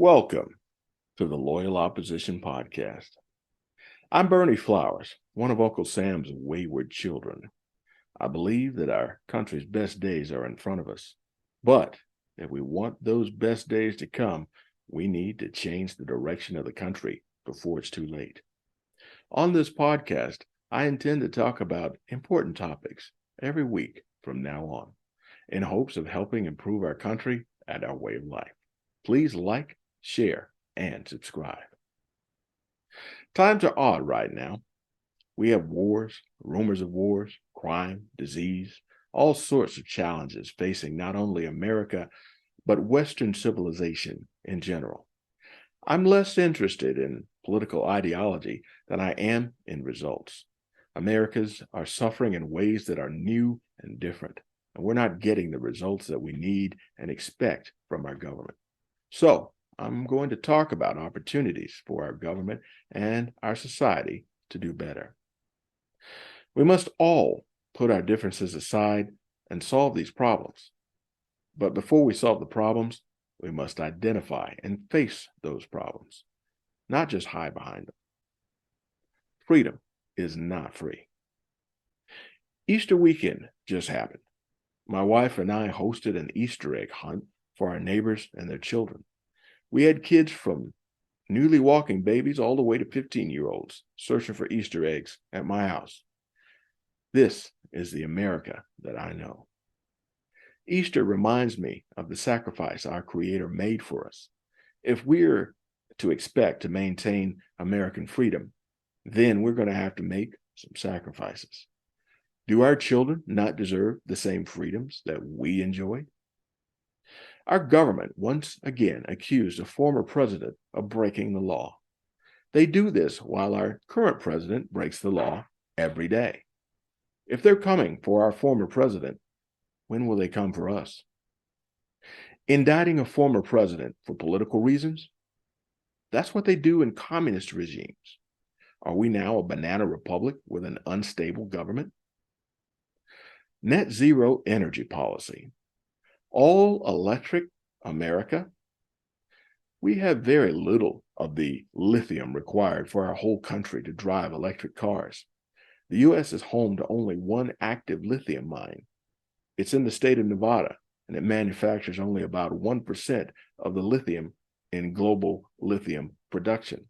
Welcome to the Loyal Opposition Podcast. I'm Bernie Flowers, one of Uncle Sam's wayward children. I believe that our country's best days are in front of us. But if we want those best days to come, we need to change the direction of the country before it's too late. On this podcast, I intend to talk about important topics every week from now on, in hopes of helping improve our country and our way of life. Please like, share, and subscribe. Times are odd right now. We have wars, rumors of wars, crime, disease, all sorts of challenges facing not only America, but Western civilization in general. I'm less interested in political ideology than I am in results. Americans are suffering in ways that are new and different, and we're not getting the results that we need and expect from our government. So, I'm going to talk about opportunities for our government and our society to do better. We must all put our differences aside and solve these problems. But before we solve the problems, we must identify and face those problems, not just hide behind them. Freedom is not free. Easter weekend just happened. My wife and I hosted an Easter egg hunt for our neighbors and their children. We had kids from newly walking babies all the way to 15-year-olds searching for Easter eggs at my house. This is the America that I know. Easter reminds me of the sacrifice our Creator made for us. If we're to expect to maintain American freedom, then we're going to have to make some sacrifices. Do our children not deserve the same freedoms that we enjoy? Our government once again accused a former president of breaking the law. They do this while our current president breaks the law every day. If they're coming for our former president, when will they come for us? Indicting a former president for political reasons? That's what they do in communist regimes. Are we now a banana republic with an unstable government? Net zero energy policy. All electric America? We have very little of the lithium required for our whole country to drive electric cars. The U.S. is home to only one active lithium mine. It's in the state of Nevada, and it manufactures only about 1% of the lithium in global lithium production.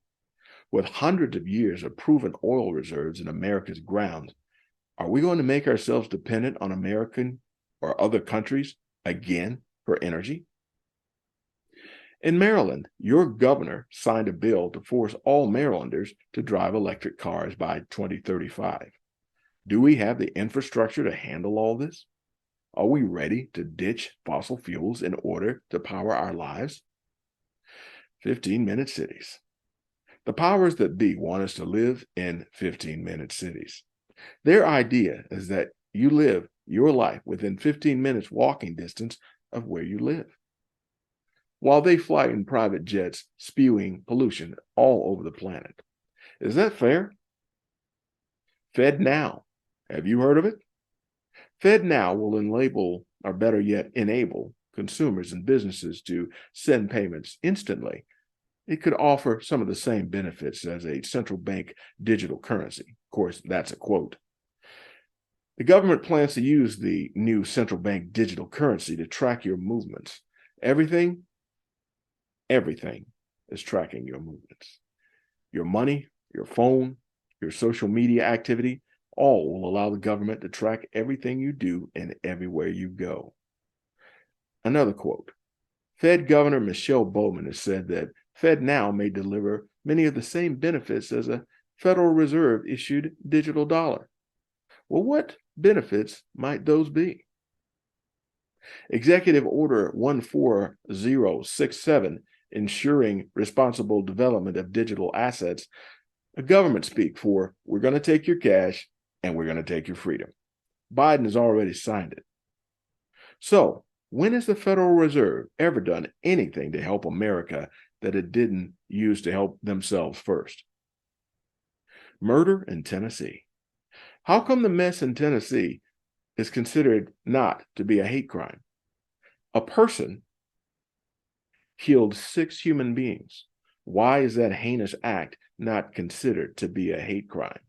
With hundreds of years of proven oil reserves in America's ground, are we going to make ourselves dependent on American or other countries again for energy? In Maryland, your governor signed a bill to force all Marylanders to drive electric cars by 2035. Do we have the infrastructure to handle all this? Are we ready to ditch fossil fuels in order to power our lives? 15-minute cities. The powers that be want us to live in 15-minute cities. Their idea is that you live your life within 15 minutes walking distance of where you live, while they fly in private jets spewing pollution all over the planet. Is that fair? FedNow. Have you heard of it? FedNow will enable, or better yet, enable consumers and businesses to send payments instantly. It could offer some of the same benefits as a central bank digital currency. Of course, that's a quote. The government plans to use the new central bank digital currency to track your movements. Everything is tracking your movements. Your money, your phone, your social media activity, all will allow the government to track everything you do and everywhere you go. Another quote. Fed Governor Michelle Bowman has said that FedNow may deliver many of the same benefits as a Federal Reserve issued digital dollar. Well, what benefits might those be? Executive Order 14067, ensuring responsible development of digital assets, a government speak for, we're going to take your cash and we're going to take your freedom. Biden has already signed it. So, when has the Federal Reserve ever done anything to help America that it didn't use to help themselves first? Murder in Tennessee. How come the mess in Tennessee is considered not to be a hate crime? A person killed 6 human beings. Why is that heinous act not considered to be a hate crime?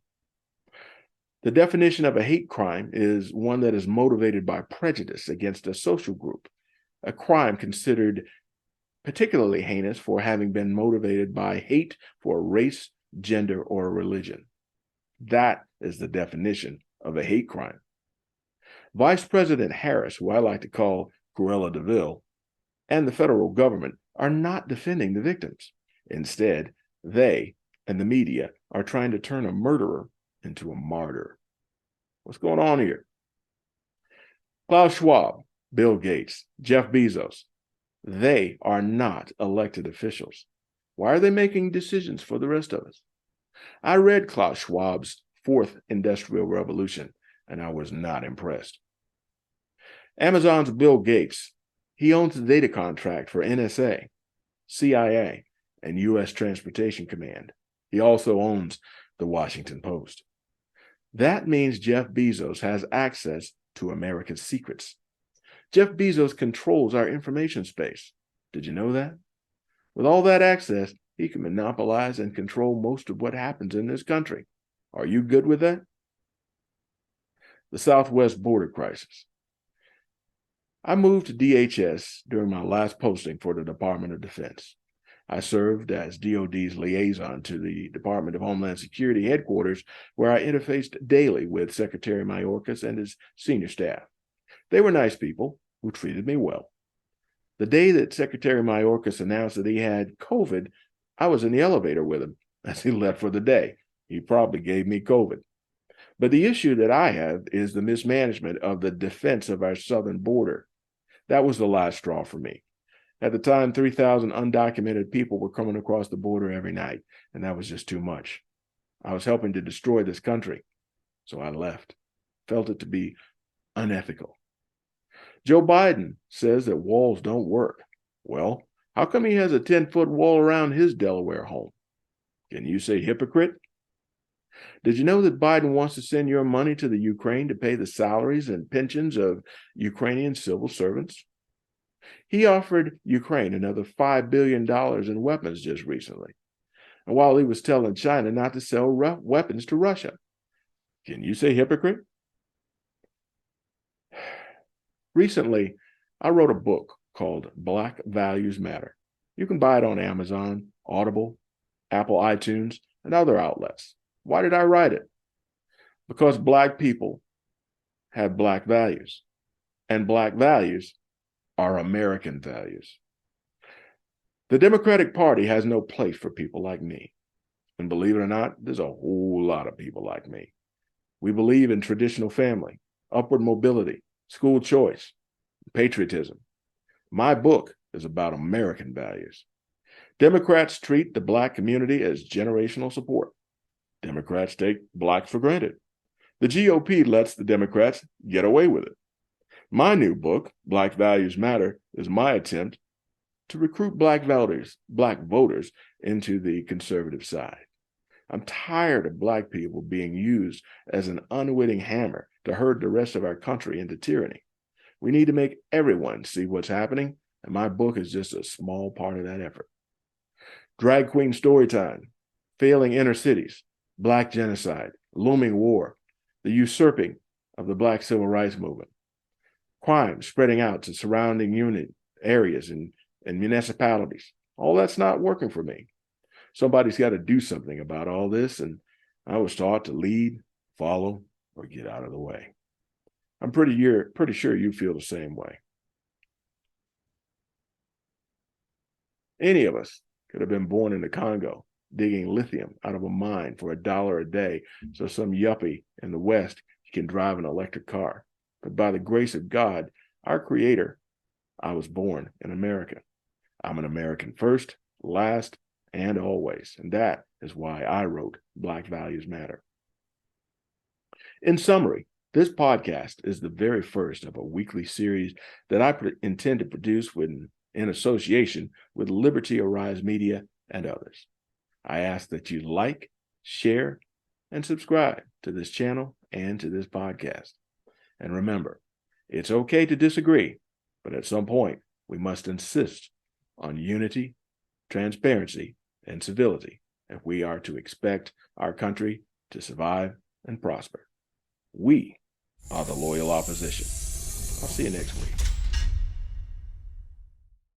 The definition of a hate crime is one that is motivated by prejudice against a social group, a crime considered particularly heinous for having been motivated by hate for a race, gender, or religion. That is the definition of a hate crime. Vice President Harris, who I like to call Cruella de Vil, and the federal government are not defending the victims. Instead, they and the media are trying to turn a murderer into a martyr. What's going on here? Klaus Schwab, Bill Gates, Jeff Bezos, they are not elected officials. Why are they making decisions for the rest of us? I read Klaus Schwab's Fourth Industrial Revolution, and I was not impressed. Amazon's Bill Gates, he owns the data contract for NSA, CIA, and U.S. Transportation Command. He also owns the Washington Post. That means Jeff Bezos has access to America's secrets. Jeff Bezos controls our information space. Did you know that? With all that access, he can monopolize and control most of what happens in this country. Are you good with that? The Southwest border crisis. I moved to DHS during my last posting for the Department of Defense. I served as DoD's liaison to the Department of Homeland Security headquarters, where I interfaced daily with Secretary Mayorkas and his senior staff. They were nice people who treated me well. The day that Secretary Mayorkas announced that he had COVID, I was in the elevator with him as he left for the day. He probably gave me COVID. But the issue that I have is the mismanagement of the defense of our southern border. That was the last straw for me. At the time, 3,000 undocumented people were coming across the border every night, and that was just too much. I was helping to destroy this country, so I left. Felt it to be unethical. Joe Biden says that walls don't work. Well, how come he has a 10-foot wall around his Delaware home? Can you say hypocrite? Did you know that Biden wants to send your money to the Ukraine to pay the salaries and pensions of Ukrainian civil servants? He offered Ukraine another $5 billion in weapons just recently, and while he was telling China not to sell weapons to Russia. Can you say hypocrite? Recently, I wrote a book called Black Values Matter. You can buy it on Amazon, Audible, Apple iTunes, and other outlets. Why did I write it? Because Black people have Black values, and Black values are American values. The Democratic Party has no place for people like me. And believe it or not, there's a whole lot of people like me. We believe in traditional family, upward mobility, school choice, patriotism. My book is about American values. Democrats treat the Black community as generational support. Democrats take Blacks for granted. The GOP lets the Democrats get away with it. My new book, Black Values Matter, is my attempt to recruit Black voters into the conservative side. I'm tired of Black people being used as an unwitting hammer to herd the rest of our country into tyranny. We need to make everyone see what's happening, and my book is just a small part of that effort. Drag Queen Storytime, Failing Inner Cities, Black Genocide, Looming War, the Usurping of the Black Civil Rights Movement, crime spreading out to surrounding unit areas and municipalities. All that's not working for me. Somebody's got to do something about all this, and I was taught to lead, follow, or get out of the way. I'm pretty sure you feel the same way. Any of us could have been born in the Congo, digging lithium out of a mine for $1 a day, so some yuppie in the West can drive an electric car. But by the grace of God, our Creator, I was born in America. I'm an American first, last, and always. And that is why I wrote Black Values Matter. In summary, this podcast is the very first of a weekly series that I intend to produce in association with Liberty Arise Media and others. I ask that you like, share, and subscribe to this channel and to this podcast. And remember, it's okay to disagree, but at some point, we must insist on unity, transparency, and civility if we are to expect our country to survive and prosper. We are the loyal opposition. I'll see you next week.